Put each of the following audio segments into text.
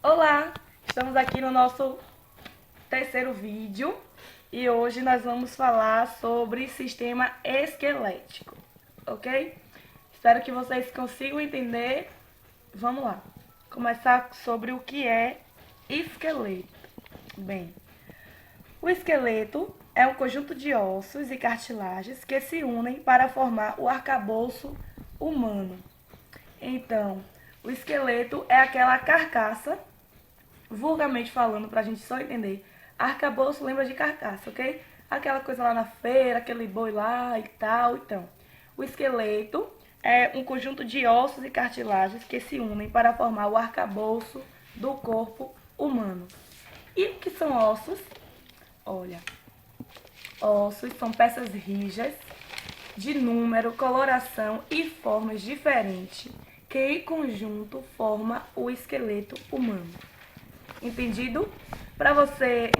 Olá, estamos aqui no nosso terceiro vídeo e hoje nós vamos falar sobre sistema esquelético, ok? Espero que vocês consigam entender. Vamos lá, começar sobre o que é esqueleto. Bem, o esqueleto é um conjunto de ossos e cartilagens que se unem para formar o arcabouço humano. Então, o esqueleto é aquela carcaça, vulgarmente falando, pra gente só entender. Arcabouço lembra de carcaça, ok? Aquela coisa lá na feira, aquele boi lá e tal. Então, o esqueleto é um conjunto de ossos e cartilagens que se unem para formar o arcabouço do corpo humano. E o que são ossos? Olha, ossos são peças rijas de número, coloração e formas diferentes que em conjunto forma o esqueleto humano. Entendido? Para você,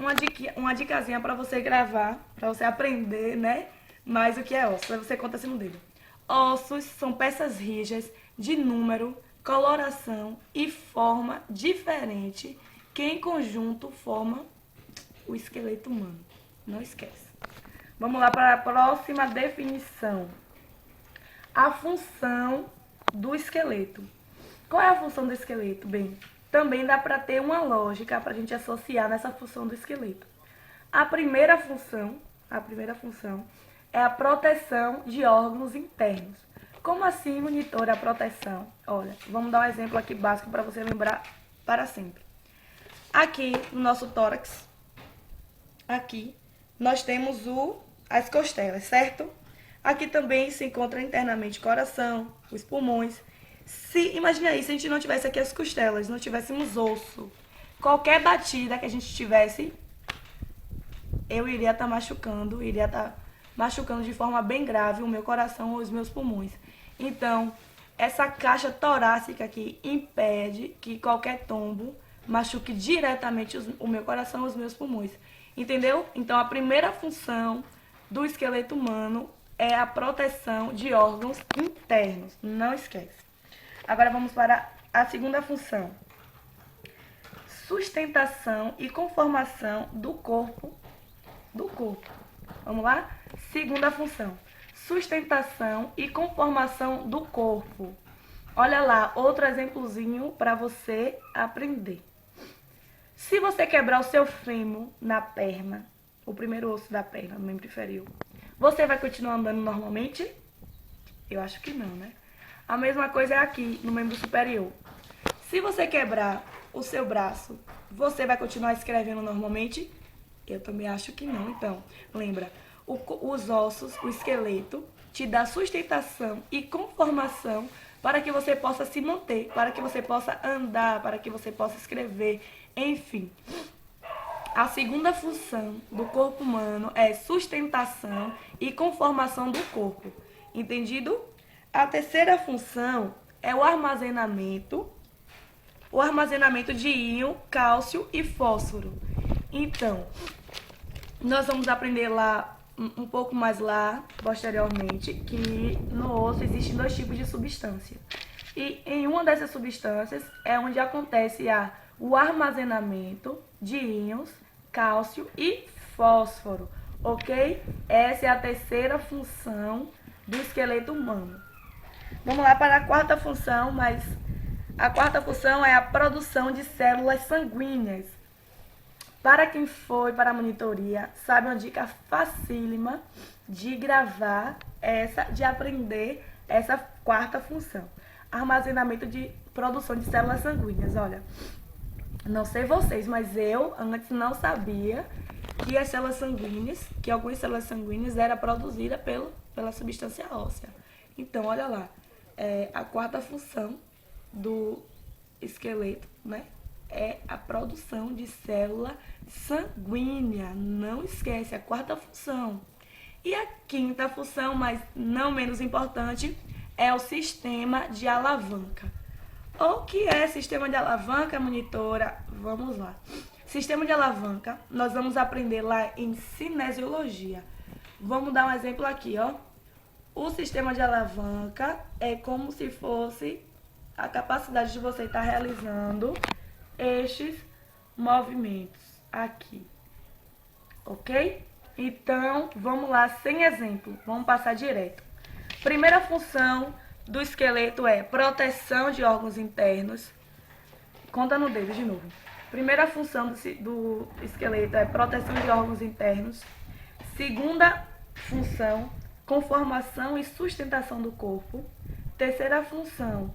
uma dicasinha para você gravar, para você aprender, né? Mais o que é osso. Aí você conta assim no dedo. Ossos são peças rijas de número, coloração e forma diferente que em conjunto forma o esqueleto humano. Não esquece. Vamos lá para a próxima definição. A função do esqueleto. Qual é a função do esqueleto? Bem, também dá para ter uma lógica para a gente associar nessa função do esqueleto. A primeira função é a proteção de órgãos internos. Como assim monitora a proteção? Olha, vamos dar um exemplo aqui básico para você lembrar para sempre. Aqui no nosso tórax, aqui nós temos as costelas, certo? Aqui também se encontra internamente o coração, os pulmões. Imagina aí, se a gente não tivesse aqui as costelas, não tivéssemos osso, qualquer batida que a gente tivesse, eu iria estar machucando de forma bem grave o meu coração ou os meus pulmões. Então, essa caixa torácica aqui impede que qualquer tombo machuque diretamente o meu coração ou os meus pulmões. Entendeu? Então, a primeira função do esqueleto humano é a proteção de órgãos internos. Não esquece. Agora vamos para a segunda função. Sustentação e conformação do corpo. Vamos lá? Segunda função. Sustentação e conformação do corpo. Olha lá, outro exemplozinho para você aprender. Se você quebrar o seu fêmur na perna, o primeiro osso da perna, no membro inferior, você vai continuar andando normalmente? Eu acho que não, né? A mesma coisa é aqui, no membro superior. Se você quebrar o seu braço, você vai continuar escrevendo normalmente? Eu também acho que não. Então, lembra, os ossos, o esqueleto, te dá sustentação e conformação para que você possa se manter, para que você possa andar, para que você possa escrever, enfim. A segunda função do corpo humano é sustentação e conformação do corpo. Entendido? A terceira função é o armazenamento de íon, cálcio e fósforo. Então, nós vamos aprender lá, um pouco mais lá, posteriormente, que no osso existem dois tipos de substância. E em uma dessas substâncias é onde acontece o armazenamento de íons, cálcio e fósforo, ok? Essa é a terceira função do esqueleto humano. Vamos lá para a quarta função, mas a quarta função é a produção de células sanguíneas. Para quem foi para a monitoria, sabe uma dica facílima de gravar de aprender essa quarta função. Armazenamento de produção de células sanguíneas. Olha, não sei vocês, mas eu antes não sabia que algumas células sanguíneas eram produzidas pela substância óssea. Então, olha lá, a quarta função do esqueleto, né, é a produção de célula sanguínea. Não esquece, a quarta função. E a quinta função, mas não menos importante, é o sistema de alavanca. O que é sistema de alavanca, monitora? Vamos lá. Sistema de alavanca, nós vamos aprender lá em cinesiologia. Vamos dar um exemplo aqui, ó. O sistema de alavanca é como se fosse a capacidade de você estar realizando estes movimentos aqui, ok? Então, vamos lá, sem exemplo, vamos passar direto. Primeira função do esqueleto é proteção de órgãos internos. Conta no dedo de novo. Primeira função do esqueleto é proteção de órgãos internos. Segunda função, conformação e sustentação do corpo. Terceira função,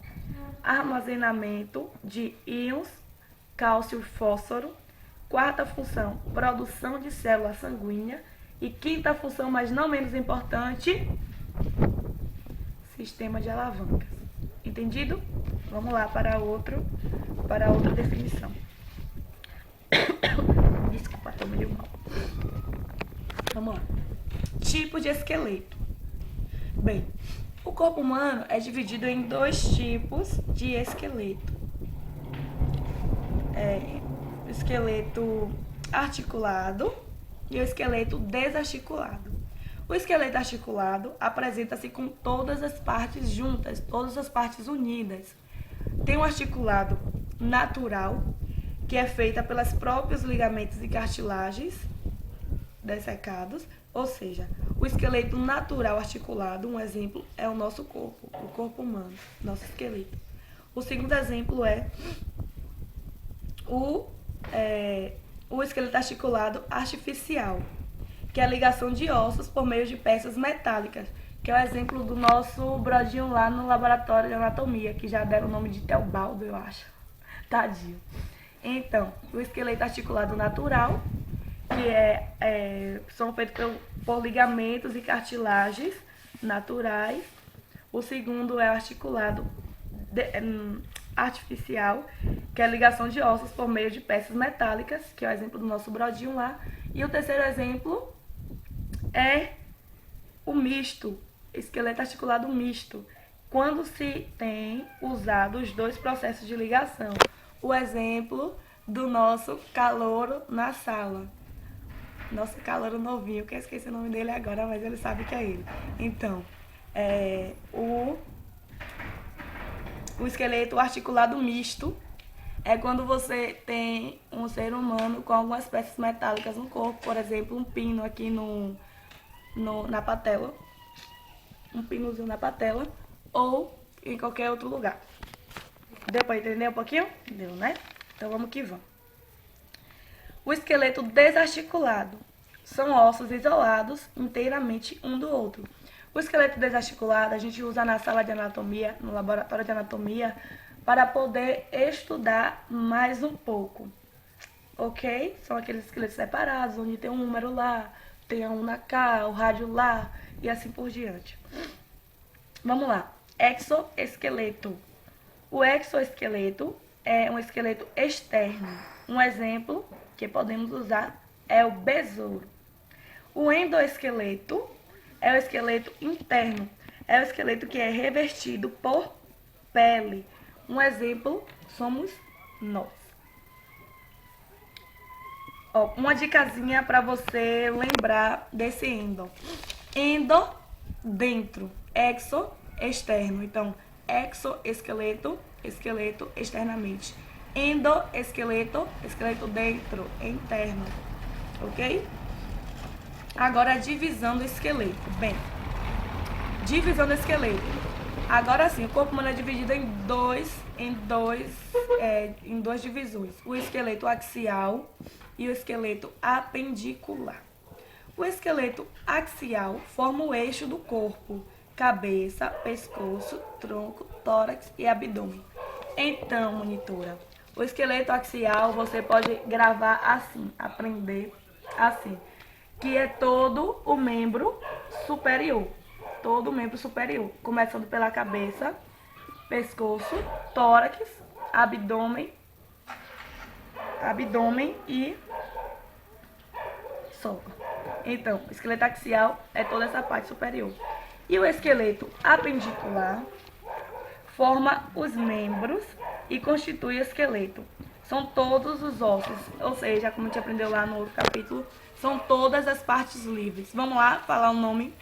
armazenamento de íons, cálcio e fósforo. Quarta função, produção de célula sanguínea. E quinta função, mas não menos importante, sistema de alavancas. Entendido? Vamos lá para outra definição. Desculpa, estou meio mal. Vamos lá. Tipo de esqueleto. Bem, o corpo humano é dividido em dois tipos de esqueleto. O esqueleto articulado e o esqueleto desarticulado. O esqueleto articulado apresenta-se com todas as partes juntas, todas as partes unidas. Tem um articulado natural, que é feita pelos próprios ligamentos e cartilagens dessecados, ou seja, o esqueleto natural articulado, um exemplo, é o nosso corpo, o corpo humano, nosso esqueleto. O segundo exemplo é o esqueleto articulado artificial, que é a ligação de ossos por meio de peças metálicas, que é o exemplo do nosso brodinho lá no laboratório de anatomia, que já deram o nome de Teobaldo, eu acho. Tadinho. Então, o esqueleto articulado natural, que são feitos por ligamentos e cartilagens naturais. O segundo é o articulado artificial, que é a ligação de ossos por meio de peças metálicas, que é o exemplo do nosso brodinho lá. E o terceiro exemplo é o misto, esqueleto articulado misto, quando se tem usado os dois processos de ligação. O exemplo do nosso calouro na sala. Nosso calouro novinho, que eu esqueci o nome dele agora, mas ele sabe que é ele. Então, o esqueleto articulado misto é quando você tem um ser humano com algumas peças metálicas no corpo, por exemplo, um pino aqui na patela, um pinozinho na patela, ou em qualquer outro lugar. Deu para entender um pouquinho? Deu, né? Então vamos que vamos. O esqueleto desarticulado são ossos isolados inteiramente um do outro. O esqueleto desarticulado a gente usa na sala de anatomia, no laboratório de anatomia, para poder estudar mais um pouco, ok? São aqueles esqueletos separados, onde tem um número lá, tem a una cá, o rádio lá, e assim por diante. Vamos lá. Exoesqueleto. O exoesqueleto é um esqueleto externo. Um exemplo que podemos usar é o besouro. O endoesqueleto é o esqueleto interno. É o esqueleto que é revestido por pele. Um exemplo somos nós. Uma dicasinha para você lembrar desse endo. Endo, dentro. Exo, externo. Então, exoesqueleto, esqueleto externamente. Endoesqueleto, esqueleto dentro, interno. Ok? Agora, a divisão do esqueleto. Bem, divisão do esqueleto. Agora sim, o corpo humano é dividido em duas divisões. O esqueleto axial e o esqueleto apendicular. O esqueleto axial forma o eixo do corpo: cabeça, pescoço, tronco, tórax e abdômen. Então, monitora, o esqueleto axial você pode gravar assim, aprender assim, que é todo o membro superior. Todo o membro superior, começando pela cabeça, pescoço, tórax, abdômen e soca. Então, o esqueleto axial é toda essa parte superior. E o esqueleto apendicular forma os membros e constitui o esqueleto. São todos os ossos, ou seja, como a gente aprendeu lá no outro capítulo, são todas as partes livres. Vamos lá falar o nome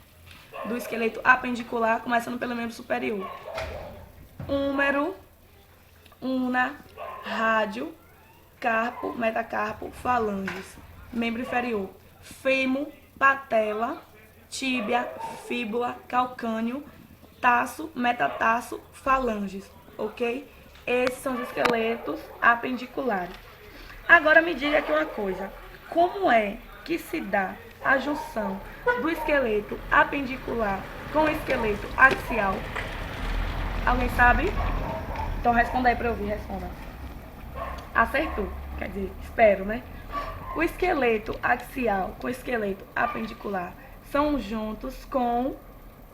do esqueleto apendicular, começando pelo membro superior: úmero, una, rádio, carpo, metacarpo, falanges. Membro inferior, fêmur, patela, tíbia, fíbula, calcânio, taço, metatarso, falanges, ok? Esses são os esqueletos apendiculares. Agora me diga aqui uma coisa, como é que se dá a junção do esqueleto apendicular com o esqueleto axial? Alguém sabe? Então responda aí para eu ouvir, responda. Acertou, quer dizer, espero, né? O esqueleto axial com o esqueleto apendicular são juntos com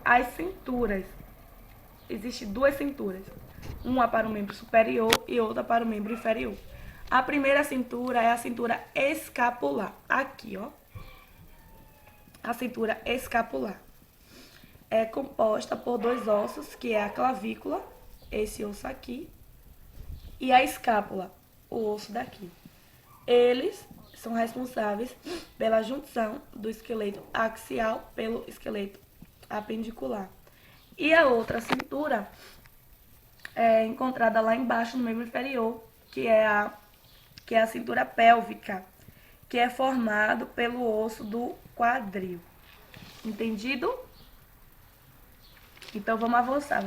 as cinturas. Existem duas cinturas, uma para o membro superior e outra para o membro inferior. A primeira cintura é a cintura escapular, aqui, ó. A cintura escapular é composta por dois ossos, que é a clavícula, esse osso aqui, e a escápula, o osso daqui. Eles são responsáveis pela junção do esqueleto axial pelo esqueleto apendicular. E a outra cintura é encontrada lá embaixo no membro inferior, que é a cintura pélvica, que é formado pelo osso do quadril. Entendido? Então vamos avançar.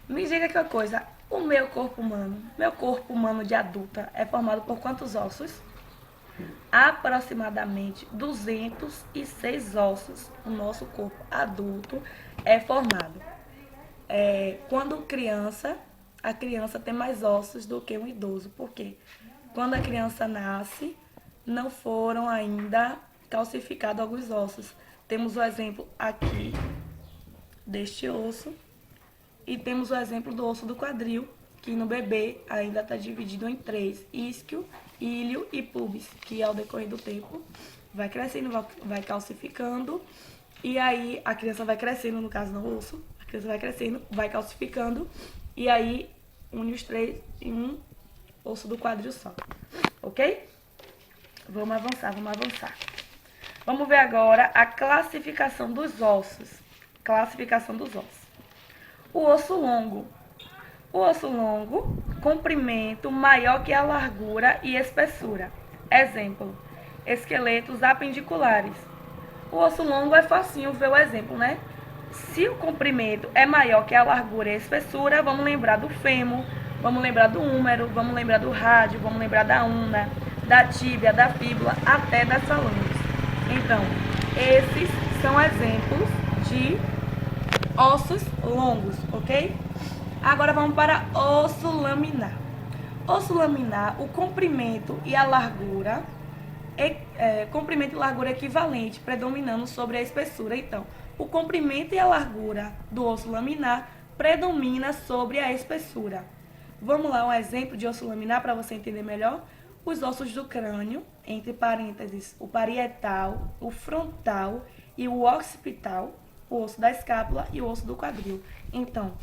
Me diga aqui uma coisa, o meu corpo humano de adulta é formado por quantos ossos? Aproximadamente 206 ossos. O nosso corpo adulto é formado. Quando criança, a criança tem mais ossos do que um idoso. Por quê? Quando a criança nasce, não foram ainda calcificados alguns ossos. Temos o exemplo aqui deste osso e temos o exemplo do osso do quadril, que no bebê ainda está dividido em três: isquio, íleo e pubis, que ao decorrer do tempo vai crescendo, vai calcificando, e aí a criança vai crescendo, no caso no osso, a criança vai crescendo, vai calcificando, e aí une os três em um osso do quadril só, ok? Vamos avançar. Vamos ver agora a classificação dos ossos. O osso longo. O osso longo, comprimento maior que a largura e espessura. Exemplo, esqueletos apendiculares. O osso longo é facinho ver o exemplo, né? Se o comprimento é maior que a largura e a espessura, vamos lembrar do fêmur, vamos lembrar do húmero, vamos lembrar do rádio, vamos lembrar da una, da tíbia, da fíbula, até das falanges. Então, esses são exemplos de ossos longos, ok? Agora vamos para osso laminar. Osso laminar, o comprimento e a largura, comprimento e largura equivalente, predominando sobre a espessura. Então, o comprimento e a largura do osso laminar predomina sobre a espessura. Vamos lá, um exemplo de osso laminar para você entender melhor. Os ossos do crânio, entre parênteses, o parietal, o frontal e o occipital, o osso da escápula e o osso do quadril. Então,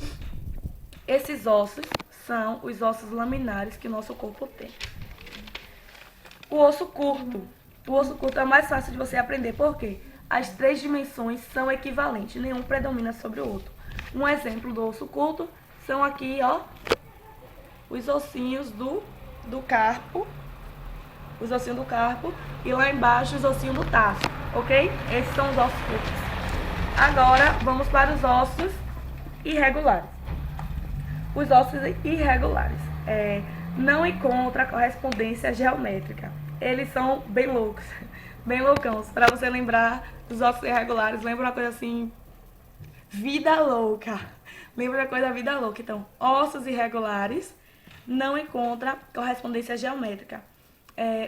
esses ossos são os ossos laminares que o nosso corpo tem. O osso curto. O osso curto é mais fácil de você aprender, porque as três dimensões são equivalentes, nenhum predomina sobre o outro. Um exemplo do osso curto são aqui, ó, os ossinhos do carpo, e lá embaixo os ossinhos do taço, ok? Esses são os ossos curtos. Agora vamos para os ossos irregulares. Os ossos irregulares não encontram correspondência geométrica. Eles são bem loucos, bem loucãos. Para você lembrar dos ossos irregulares, lembra uma coisa assim, vida louca. Lembra uma coisa da vida louca. Então, ossos irregulares não encontram correspondência geométrica.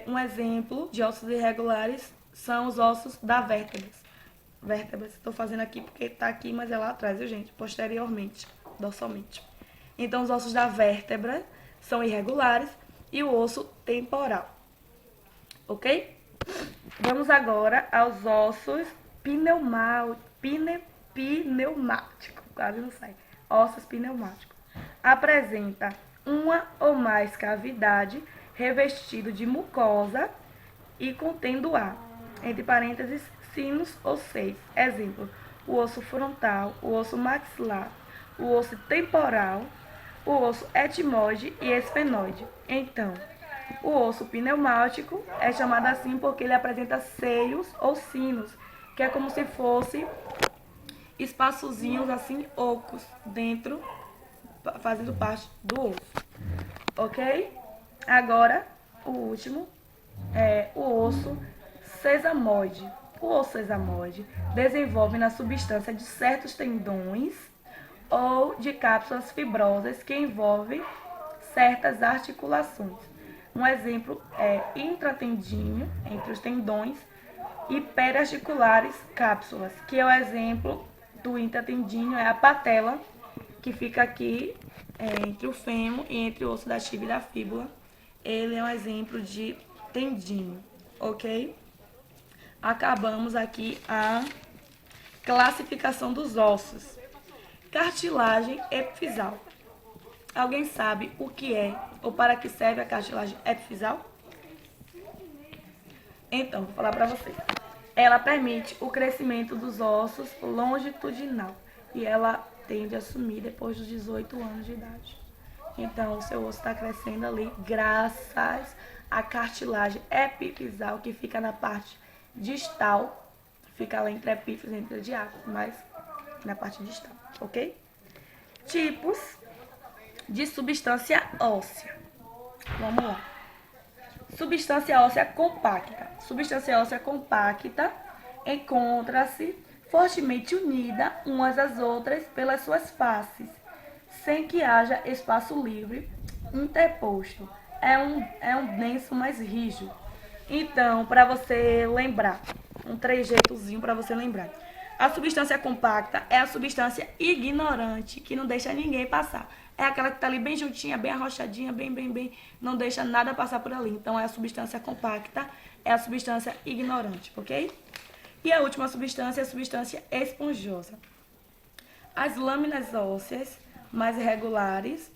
Um exemplo de ossos irregulares são os ossos da vértebras. Estou fazendo aqui porque está aqui, mas é lá atrás, viu, gente? Posteriormente, dorsalmente. Então, os ossos da vértebra são irregulares e o osso temporal. Ok? Vamos agora aos ossos pneumáticos. Quase não sai. Ossos pneumáticos. Apresenta uma ou mais cavidade revestido de mucosa e contendo ar, entre parênteses, sinos ou seios. Exemplo, o osso frontal, o osso maxilar, o osso temporal, o osso etimoide e esfenoide. Então, O osso pneumático é chamado assim porque ele apresenta seios ou sinos, que é como se fosse espaçozinhos assim ocos dentro, fazendo parte do osso, ok? Agora, o último é o osso sesamoide. O osso sesamoide desenvolve na substância de certos tendões ou de cápsulas fibrosas que envolvem certas articulações. Um exemplo é intratendíneo, entre os tendões, e periarticulares cápsulas, que é o exemplo do intratendíneo, é a patela, que fica aqui entre o fêmur e entre o osso da tibia e da fíbula. Ele é um exemplo de tendíneo, ok? Acabamos aqui a classificação dos ossos. Cartilagem epifisal. Alguém sabe o que é ou para que serve a cartilagem epifisal? Então, vou falar para vocês. Ela permite o crescimento dos ossos longitudinal e ela tende a sumir depois dos 18 anos de idade. Então, o seu osso está crescendo ali graças à cartilagem epifisal que fica na parte distal, fica lá entre epífise e entre diáfise, mas na parte distal, ok? Tipos de substância óssea. Vamos lá. Substância óssea compacta. Substância óssea compacta encontra-se fortemente unida umas às outras pelas suas faces, sem que haja espaço livre interposto. É um denso mais rígido. Então, para você lembrar, um trejeitozinho para você lembrar. A substância compacta é a substância ignorante, que não deixa ninguém passar. É aquela que está ali bem juntinha, bem arrochadinha, bem, não deixa nada passar por ali. Então, é a substância compacta, é a substância ignorante, ok? E a última substância é a substância esponjosa. As lâminas ósseas mais irregulares,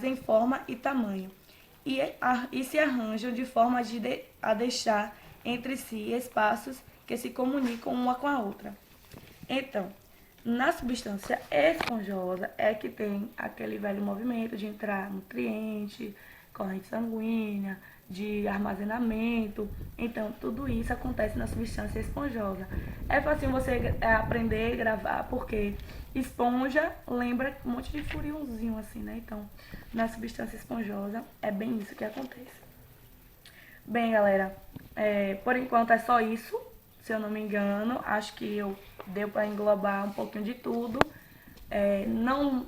em forma e tamanho, e se arranjam de forma a deixar entre si espaços que se comunicam uma com a outra. Então, na substância esponjosa é que tem aquele velho movimento de entrar nutriente, corrente sanguínea, de armazenamento. Então, tudo isso acontece na substância esponjosa. É fácil você aprender e gravar, porque esponja lembra um monte de furiozinho assim, né? Então, na substância esponjosa é bem isso que acontece. Bem, galera, por enquanto é só isso, se eu não me engano. Acho que deu para englobar um pouquinho de tudo.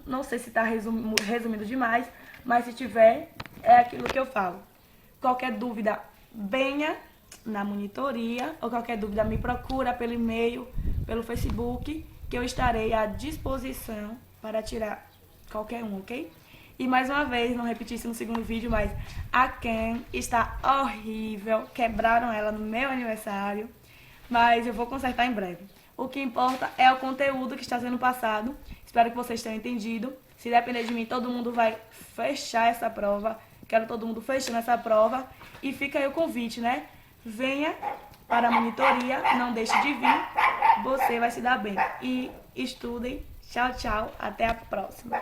Não sei se está resumido demais, mas se tiver, é aquilo que eu falo. Qualquer dúvida, venha na monitoria, ou qualquer dúvida me procura pelo e-mail, pelo Facebook, que eu estarei à disposição para tirar qualquer um, ok? E mais uma vez, não repeti isso no segundo vídeo, mas a Ken está horrível, quebraram ela no meu aniversário, mas eu vou consertar em breve. O que importa é o conteúdo que está sendo passado. Espero que vocês tenham entendido. Se depender de mim, todo mundo vai fechar essa prova. Quero todo mundo fechando essa prova. E fica aí o convite, né? Venha para a monitoria, não deixe de vir. Você vai se dar bem. E estudem. Tchau, tchau. Até a próxima.